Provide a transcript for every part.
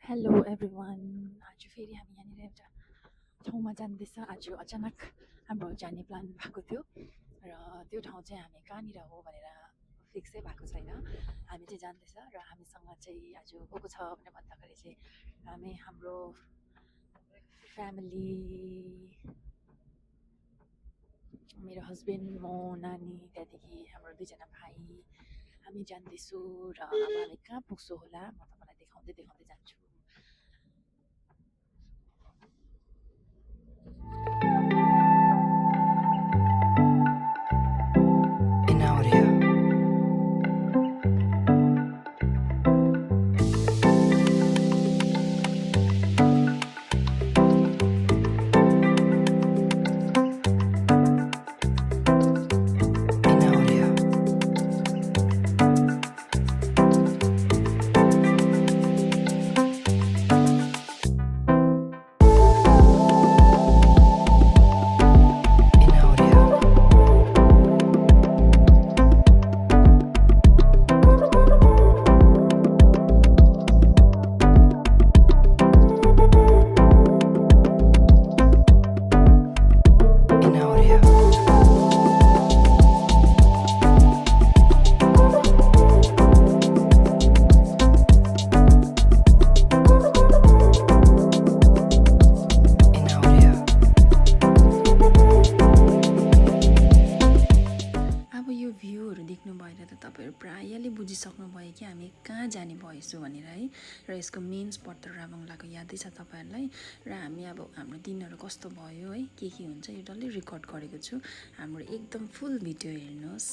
Hello everyone. आज फेरि हामी यहाँनिर एउटा ठाउँमा जाँदैछ। आज अचानक हाम्रो जाने प्लान भएको थियो र त्यो ठाउँ चाहिँ हामी कहाँनिर हो भनेर फिक्सै भएको छैन। हामी चाहिँ जाँदैछ र हामीसँग चाहिँ आज को को छ भनेर भन्दाखेरि चाहिँ हामी हाम्रो फ्यामिली, मेरो हस्बेन्ड, म, नानी, त्यहाँदेखि हाम्रो दुईजना भाइ हामी जाँदैछु र अब हामी कहाँ पुग्छौँ होला म तपाईँलाई देखाउँदै देखाउँदै जान्छु। प्रायःले बुझिसक्नुभयो कि हामी कहाँ जाने भएछौँ भनेर है। र यसको मेन स्पट त राभाङलाको यादै छ तपाईँहरूलाई। र हामी अब हाम्रो दिनहरू कस्तो भयो है, के हुन्छ यो डल्लै रेकर्ड गरेको छु। हाम्रो एकदम फुल भिडियो हेर्नुहोस्।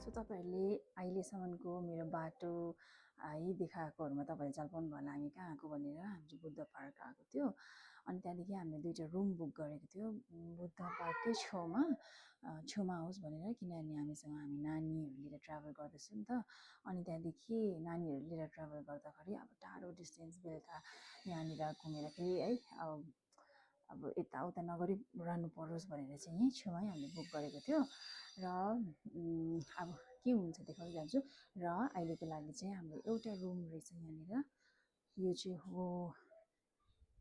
सो तपाईँहरूले अहिलेसम्मको मेरो बाटो है देखाएकोहरूमा तपाईँहरूले चाल पाउनु भयो होला हामी कहाँ आएको भनेर। हामी चाहिँ बुद्ध पार्क आएको थियो। अनि त्यहाँदेखि हामीले दुईवटा रुम बुक गरेको थियो बुद्ध पार्ककै छेउमा होस् भनेर, किनभने हामीसँग हामी नानीहरू लिएर ट्राभल गर्दैछौँ नि त। अनि त्यहाँदेखि नानीहरू लिएर ट्राभल गर्दाखेरि अब टाढो डिस्टेन्स बेलुका यहाँनिर घुमेर फेरि है अब यताउता नगरी रहनु परोस् भनेर चाहिँ यहीँ छेउमै हामीले बुक गरेको थियो। र अब के हुन्छ देखाउँदै जान्छु। र अहिलेको लागि चाहिँ हाम्रो एउटा रुम रहेछ यहाँनिर। यो चाहिँ हो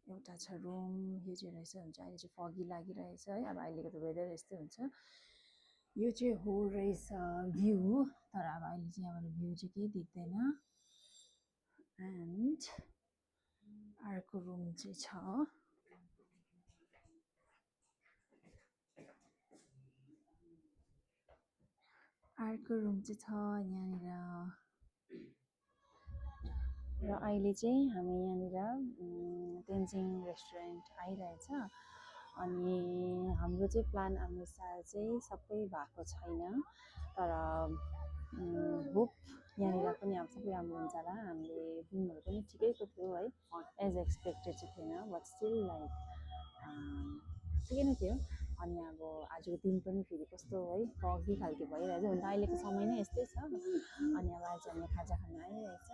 एउटा छ रुम। यो चाहिँ रहेछ हुन्छ अहिले चाहिँ फगी लागिरहेछ है। अब अहिलेको त वेदर यस्तै हुन्छ। यो चाहिँ हो रहेछ भ्यू, तर अब अहिले चाहिँ यहाँबाट भ्यू चाहिँ केही देख्दैन। एन्ड अर्को रुम चाहिँ छ। अर्को रुम चाहिँ छ यहाँनिर। र अहिले चाहिँ हामी यहाँनिर तेन्जिङ रेस्टुरेन्ट आइरहेछ। अनि हाम्रो चाहिँ प्लान अनुसार चाहिँ सबै भएको छैन, तर होप यहाँनिर पनि अब सबै राम्रो हुन्छ होला। हामीले रुमहरू पनि ठिकैको थियो है, एज एक्सपेक्टेड चाहिँ थिएन, बट स्टिल लाइक ठिकै नै थियो। अनि अब आजको दिन पनि फेरि कस्तो है फगी खालको भइरहेछ। हुन त अहिलेको समय नै यस्तै छ। अनि अब आज हामी खाजा खान आइरहेछ,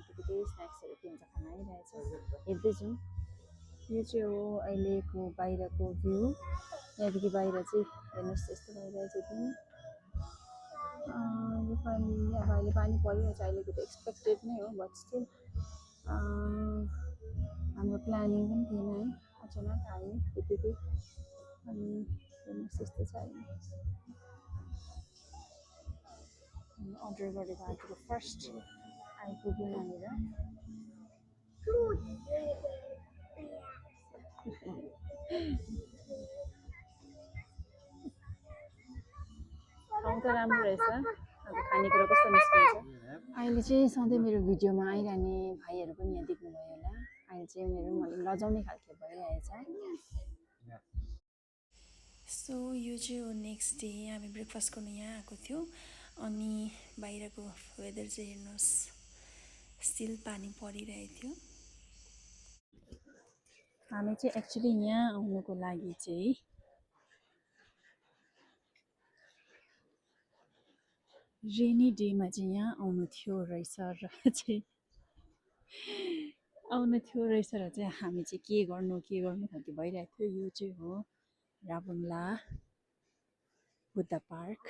त्यतिकै स्न्याक्सहरू के हुन्छ खान आइरहेछ, हेर्दैछौँ। यो चाहिँ हो अहिलेको बाहिरको भ्यू। यहाँदेखि बाहिर चाहिँ हेर्नुहोस् यस्तो भइरहेछ। पनि यो पानी अब अहिले पानी परिरहेछ, अहिलेको त एक्सपेक्टेड नै हो, बट स्टिल हाम्रो प्लानिङ पनि थिएन है, अचानक आयो त्यतिकै। अनि हेर्नुहोस् यस्तो छ अहिले अर्डर गरेको आजको फर्स्ट आइपुग्यो यहाँनिर। ठाउँ त राम्रो रहेछ। अब खानेकुरा कस्तो निस्किन्छ। अहिले चाहिँ सधैँ मेरो भिडियोमा आइरहने भाइहरू पनि यहाँ देख्नुभयो होला। अहिले चाहिँ उनीहरू पनि अलिक लजाउने खालको भइरहेछ। सो यो चाहिँ हो नेक्स्ट डे हामी ब्रेकफास्ट गर्नु यहाँ आएको थियो अनि बाहिरको वेदर चाहिँ हेर्नुहोस् स्टिल पानी परिरहेको थियो हामी चाहिँ एक्चुली यहाँ आउनुको लागि चाहिँ रेनी डेमा चाहिँ यहाँ आउनु थियो रहेछ र चाहिँ आउनु थियो रहेछ र चाहिँ हामी चाहिँ के गर्नु खालको भइरहेको थियो यो चाहिँ हो राबुङ्ला बुद्ध पार्क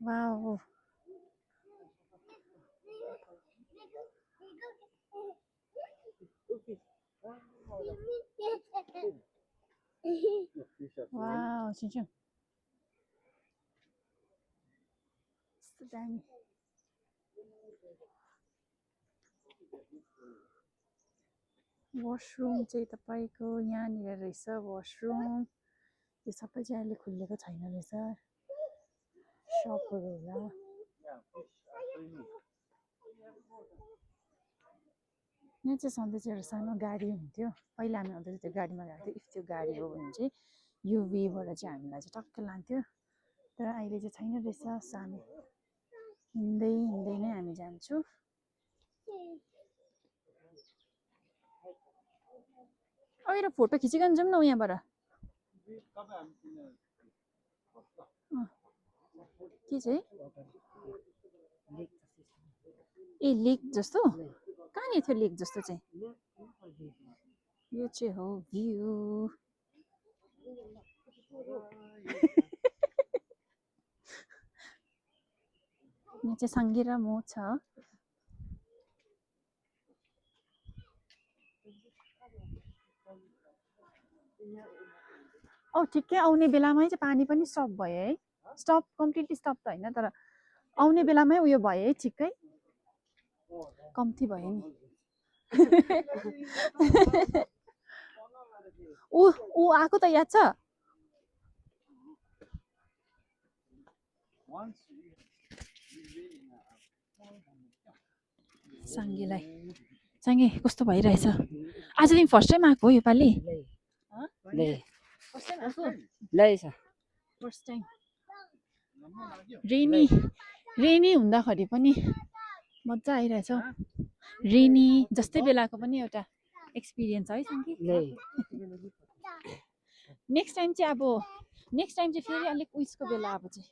वाओ वाओ छिन्छु कस्तो दामी वासरुम चाहिँ तपाईँको यहाँनिर रहेछ वासरुम यो सबै चाहिँ अहिले खुलेको छैन रहेछ सपहरू होला यहाँ चाहिँ सधैँ चाहिँ एउटा सानो गाडी हुन्थ्यो पहिला हामी आउँदा चाहिँ त्यो गाडीमा गएको थियो इफ त्यो गाडी हो भने चाहिँ यो वेबाट चाहिँ हामीलाई चाहिँ टक्क लान्थ्यो तर अहिले चाहिँ छैन रहेछ सो हामी हिँड्दै हिँड्दै नै हामी जान्छौँ अहिले फोटो खिचिकन जाउँ न यहाँबाट के चाहिँ ए लेक जस्तो कहाँनिर थियो लेक जस्तो चाहिँ यो चाहिँ हो भ्यू यहाँ चाहिँ सङ्गे र म छ औ ठिकै आउने बेलामै चाहिँ पानी पनि स्टप भयो है स्टप कम्प्लिटली स्टप त होइन तर आउने बेलामै उयो भयो है ठिकै कम्ती भयो नि ऊ आएको त याद छ साङ्गेलाई साङ्गे कस्तो भइरहेछ आज तिमी फर्स्ट टाइम आएको हो योपालि फर्स्ट टाइम रेनी हुँदाखेरि पनि मजा आइरहेछ रेनी जस्तै बेलाको पनि एउटा एक्सपिरियन्स है साङ्गे नेक्स्ट टाइम चाहिँ फेरि अलिक उयसको बेला अब चाहिँ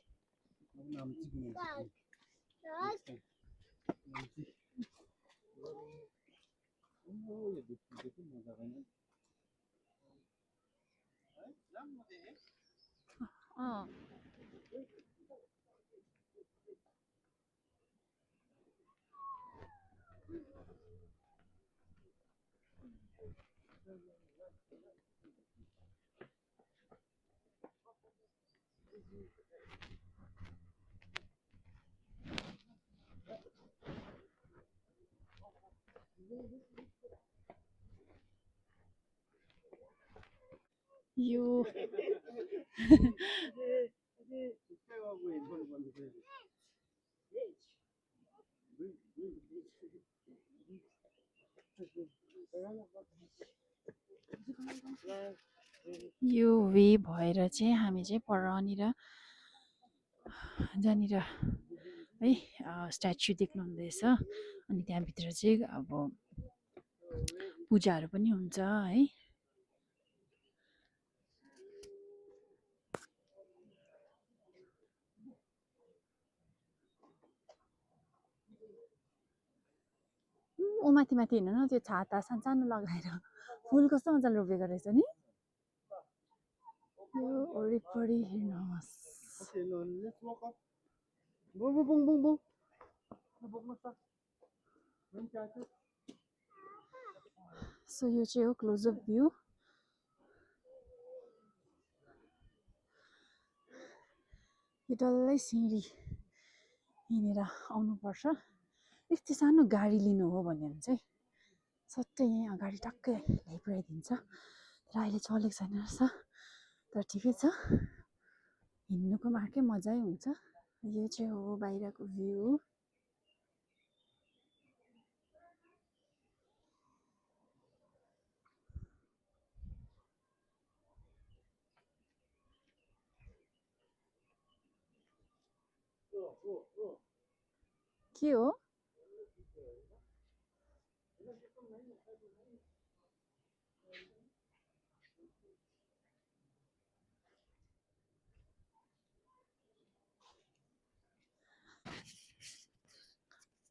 यो यो वे भएर चाहिँ हामी चाहिँ परनिर जहाँनिर है स्ट्याचु देख्नु हुँदैछ अनि त्यहाँभित्र चाहिँ अब पूजाहरू पनि हुन्छ है ऊ माथि माथि हेर्नु न त्यो छाता सानो लगाएर फुल कस्तो मजाले रोपेको रहेछ नि यो वरिपरि हेर्नुहोस् सो यो चाहिँ हो क्लोजअप भ्यू यो डल्लै सिँढी हिँडेर आउनुपर्छ इफ त्यो सानो गाडी लिनु हो भने चाहिँ सट्टै यहीँ अगाडि टक्कै ल्याइपुऱ्याइदिन्छ तर अहिले चलेको छैन रहेछ तर ठिकै छ हिँड्नुको अर्कै मजै हुन्छ यो चाहिँ हो बाहिरको भ्यू के हो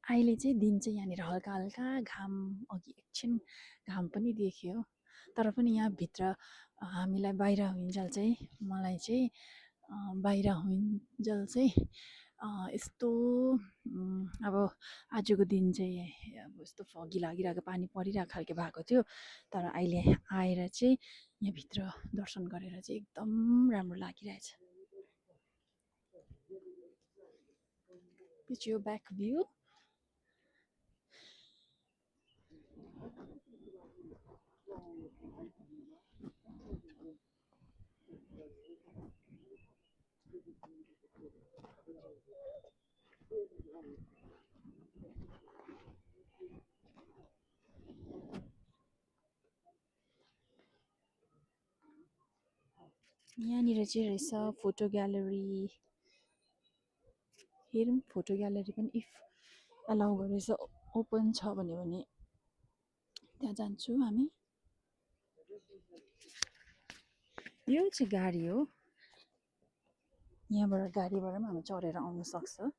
अहिले चाहिँ दिन चाहिँ यहाँनिर हल्का हल्का घाम अघि एकछिन घाम पनि देखियो तर पनि यहाँभित्र हामीलाई बाहिर हुइन्जेल चाहिँ मलाई चाहिँ बाहिर हुइन्जेल चाहिँ यस्तो अब आजको दिन चाहिँ अब यस्तो फगी लागिरहेको पानी परिरहेको खालको भएको थियो तर अहिले आएर चाहिँ यहाँभित्र दर्शन गरेर चाहिँ एकदम राम्रो लागिरहेछ It's your back view. यहाँनिर चाहिँ रहेछ फोटो ग्यालरी हेरौँ फोटो ग्यालरी पनि इफ अलाउ गरेछ ओपन छ भने त्यहाँ जान्छु हामी यो चाहिँ गाडी हो यहाँबाट गाडीबाट पनि हामी चढेर आउन सक्छ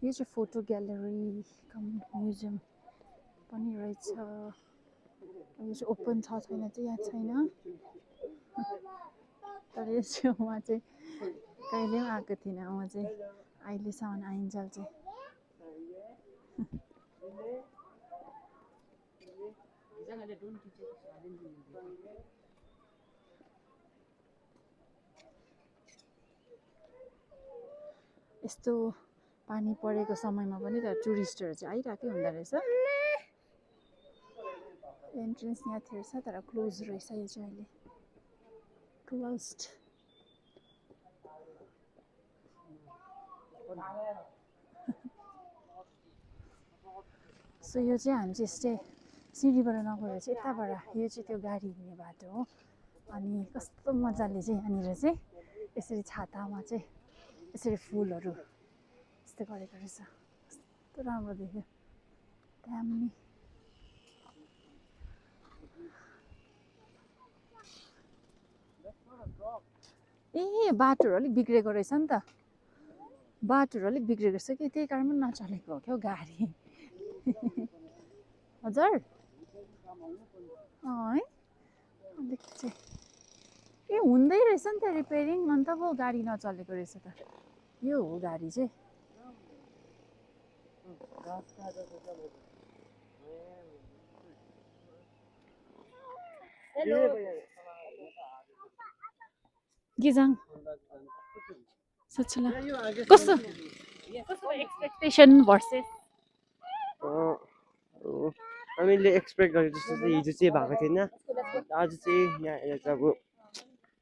यो चाहिँ फोटो ग्यालरी कम म्युजियम पनि रहेछ यो चाहिँ ओपन छ छैन चाहिँ याद छैन तर यो छेउमा चाहिँ कहिले पनि आएको थिइनँ म चाहिँ अहिलेसम्म आइन्जेल चाहिँ यस्तो पानी परेको समयमा पनि त टुरिस्टहरू चाहिँ आइरहेकै हुँदो रहेछ एन्ट्रेन्स यहाँ थिएछ तर क्लोज रहेछ यो चाहिँ अहिले क्लोज्ड सो यो चाहिँ हामी चाहिँ यस्तै सिडीबाट नगएर चाहिँ यताबाट यो चाहिँ त्यो गाडी हिँड्ने बाटो हो अनि कस्तो मजाले चाहिँ यहाँनिर चाहिँ यसरी छातामा चाहिँ यसरी फुलहरू यस्तो गरेको रहेछ कस्तो राम्रो देख्यो दामी ए बाटोहरू अलिक बिग्रेको रहेछ नि त बाटोहरू अलिक बिग्रेको रहेछ कि त्यही कारण पनि नचलेको हो क्या गाडी हजुर है अलिक चाहिँ ए हुँदै रहेछ नि त रिपेयरिङ अन्त पो गाडी नचलेको रहेछ त यो हो गाडी चाहिँ गिजाङ सच्चला कस्तो एक्सपेक्टेसन भर्सेस हामीले एक्सपेक्ट गरेको जस्तो चाहिँ हिजो चाहिँ भएको थिएन आज चाहिँ यहाँ चाहिँ अब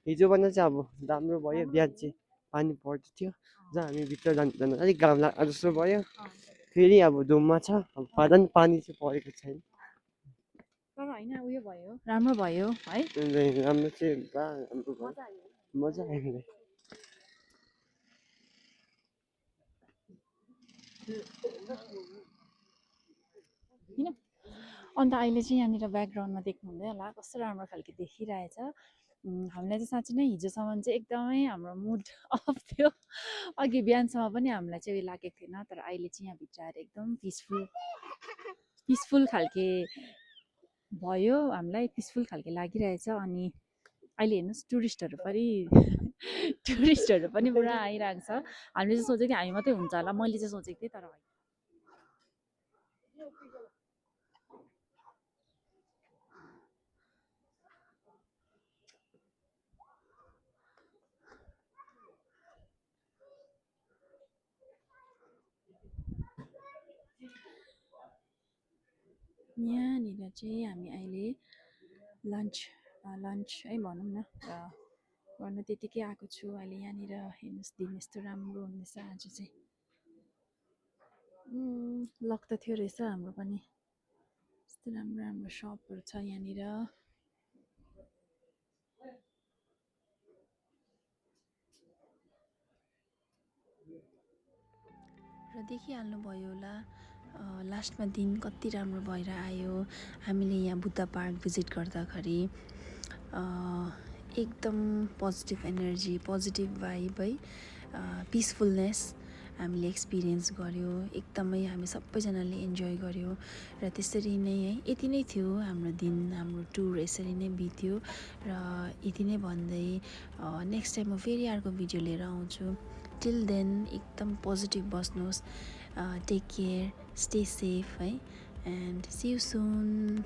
हिजोभन्दा चाहिँ अब राम्रो भयो बिहान चाहिँ पानी पर्दै थियो जहाँ हामी भित्र जानु अलिक घाम लाग्छ जस्तो भयो फेरि अब धुममा छ अब पानी चाहिँ परेको छैन तर होइन उयो भयो राम्रो भयो है राम्रो चाहिँ राम्रो भयो मजा आयो किन अन्त अहिले चाहिँ यहाँनिर ब्याकग्राउन्डमा देख्नुहुँदै होला कस्तो राम्रो खालको देखिरहेछ हामीलाई चाहिँ साँच्चै नै हिजोसम्म चाहिँ एकदमै हाम्रो मुड अफ थियो अघि बिहानसम्म पनि हामीलाई चाहिँ उयो लागेको थिएन तर अहिले चाहिँ यहाँभित्र आएर एकदम पिसफुल खालके भयो हामीलाई पिसफुल खालके लागिरहेछ अनि अहिले हेर्नुहोस् टुरिस्टहरू पनि पुरा आइरहेको छ हामीले चाहिँ सोचेको थियौँ हामी मात्रै हुन्छ होला मैले चाहिँ सोचेको थिएँ तर यहाँनिर चाहिँ हामी अहिले लन्च है भनौँ न गर्नु त्यतिकै आएको छु अहिले यहाँनिर हेर्नुहोस् दिन यस्तो राम्रो हुँदैछ आज चाहिँ लक त थियो रहेछ हाम्रो पनि यस्तो राम्रो राम्रो सपहरू छ यहाँनिर र देखिहाल्नुभयो होला लास्टमा दिन कति राम्रो भएर आयो हामीले यहाँ बुद्ध पार्क भिजिट गर्दाखेरि एकदम पोजिटिभ एनर्जी पोजिटिभ भाइब है पिसफुलनेस हामीले एक्सपिरियन्स गर्यो एकदमै हामी सबैजनाले इन्जोय गर्यो र त्यसरी नै है यति नै थियो हाम्रो दिन हाम्रो टुर यसरी नै बित्यो र यति नै भन्दै नेक्स्ट टाइम म फेरि अर्को भिडियो लिएर आउँछु टिल देन एकदम पोजिटिभ बस्नुहोस् टेक केयर स्टे सेफ है एन्ड सी यू सुन